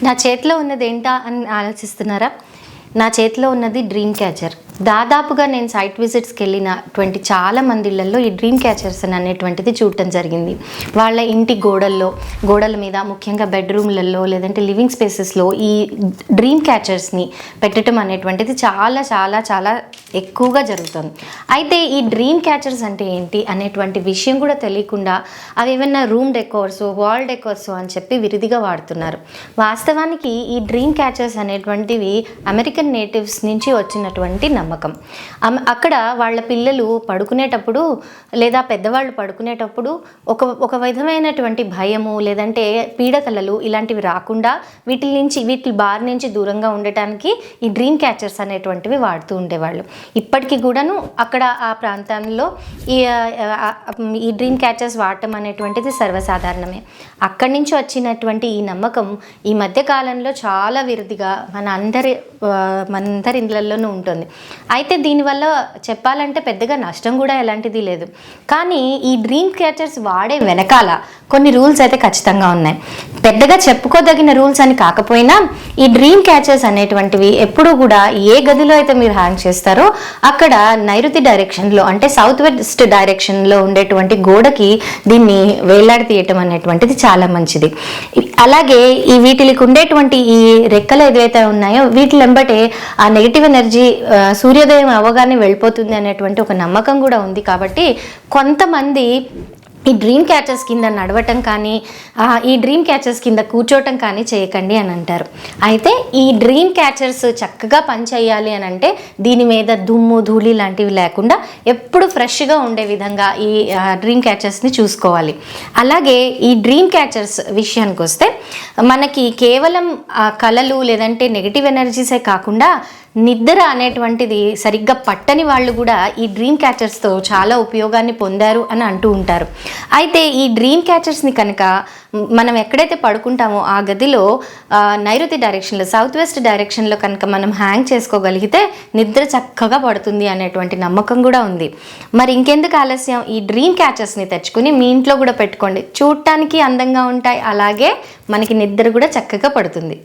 నా చేతిలో ఉన్నది ఏంటా అని ఆలోచిస్తున్నారా? నా చేతిలో ఉన్నది డ్రీమ్ క్యాచర్. దాదాపుగా నేను సైట్ విజిట్స్కి వెళ్ళినటువంటి చాలా మంది ఇళ్లలో ఈ డ్రీమ్ క్యాచర్స్ అనేటువంటిది చూడటం జరిగింది. వాళ్ళ ఇంటి గోడల మీద, ముఖ్యంగా బెడ్రూమ్లలో లేదంటే లివింగ్ స్పేసెస్లో ఈ డ్రీమ్ క్యాచర్స్ని పెట్టడం అనేటువంటిది చాలా చాలా చాలా ఎక్కువగా జరుగుతుంది. అయితే ఈ డ్రీమ్ క్యాచర్స్ అంటే ఏంటి అనేటువంటి విషయం కూడా తెలియకుండా అవి ఏమైనా రూమ్ డెకోర్స్, వాల్ డెకోర్స్ అని చెప్పి విరిదిగా వాడుతున్నారు. వాస్తవానికి ఈ డ్రీమ్ క్యాచర్స్ అనేటువంటివి అమెరికన్ నేటివ్స్ నుంచి వచ్చినటువంటి నమ్మకం. అక్కడ వాళ్ళ పిల్లలు పడుకునేటప్పుడు లేదా పెద్దవాళ్ళు పడుకునేటప్పుడు ఒక విధమైనటువంటి భయము లేదంటే పీడకలలు ఇలాంటివి రాకుండా వీటి బారి నుంచి దూరంగా ఉండటానికి ఈ డ్రీమ్ క్యాచర్స్ అనేటువంటివి వాడుతూ ఉండేవాళ్ళు. ఇప్పటికీ కూడాను అక్కడ ఆ ప్రాంతంలో ఈ డ్రీమ్ క్యాచర్స్ వాడటం అనేటువంటిది సర్వసాధారణమే. అక్కడి నుంచి వచ్చినటువంటి ఈ నమ్మకం ఈ మధ్య కాలంలో చాలా విరిదిగా మనందరి ఇళ్ళల్లోనూ ఉంటుంది. అయితే దీనివల్ల చెప్పాలంటే పెద్దగా నష్టం కూడా ఎలాంటిది లేదు. కానీ ఈ డ్రీమ్ క్యాచర్స్ వాడే వెనకాల కొన్ని రూల్స్ అయితే ఖచ్చితంగా ఉన్నాయి. పెద్దగా చెప్పుకోదగిన రూల్స్ అని కాకపోయినా ఈ డ్రీమ్ క్యాచర్స్ అనేటువంటివి ఎప్పుడూ కూడా ఏ గదిలో అయితే మీరు హ్యాంగ్ చేస్తారో అక్కడ నైరుతి డైరెక్షన్లో అంటే సౌత్ వెస్ట్ డైరెక్షన్లో ఉండేటువంటి గోడకి దీన్ని వేలాడి తీయటం అనేటువంటిది చాలా మంచిది. అలాగే వీటికి ఉండేటువంటి ఈ రెక్కలు ఏదైతే ఉన్నాయో వీటి వెంబటే ఆ నెగిటివ్ ఎనర్జీ సూర్యోదయం అవ్వగానే వెళ్ళిపోతుంది అనేటువంటి ఒక నమ్మకం కూడా ఉంది. కాబట్టి కొంతమంది ఈ డ్రీమ్ క్యాచర్స్ కింద నడవటం కానీ ఈ డ్రీమ్ క్యాచర్స్ కింద కూర్చోవటం కానీ చేయకండి అని అంటారు. అయితే ఈ డ్రీమ్ క్యాచర్స్ చక్కగా పనిచేయాలి అని అంటే దీని మీద దుమ్ము ధూళి లాంటివి లేకుండా ఎప్పుడు ఫ్రెష్గా ఉండే విధంగా ఈ డ్రీమ్ క్యాచర్స్ని చూసుకోవాలి. అలాగే ఈ డ్రీమ్ క్యాచర్స్ విషయానికి వస్తే మనకి కేవలం కళలు లేదంటే నెగిటివ్ ఎనర్జీసే కాకుండా నిద్ర అనేటువంటిది సరిగ్గా పట్టని వాళ్ళు కూడా ఈ డ్రీమ్ క్యాచర్స్తో చాలా ఉపయోగాన్ని పొందారు అని అంటూ ఉంటారు. అయితే ఈ డ్రీమ్ క్యాచర్స్ని కనుక మనం ఎక్కడైతే పడుకుంటామో ఆ గదిలో నైరుతి డైరెక్షన్లో సౌత్ వెస్ట్ డైరెక్షన్లో కనుక మనం హ్యాంగ్ చేసుకోగలిగితే నిద్ర చక్కగా పడుతుంది అనేటువంటి నమ్మకం కూడా ఉంది. మరి ఇంకెందుకు ఆలస్యం, ఈ డ్రీమ్ క్యాచర్స్ని తెచ్చుకుని మీ ఇంట్లో కూడా పెట్టుకోండి. చూడటానికి అందంగా ఉంటాయి, అలాగే మనకి నిద్ర కూడా చక్కగా పడుతుంది.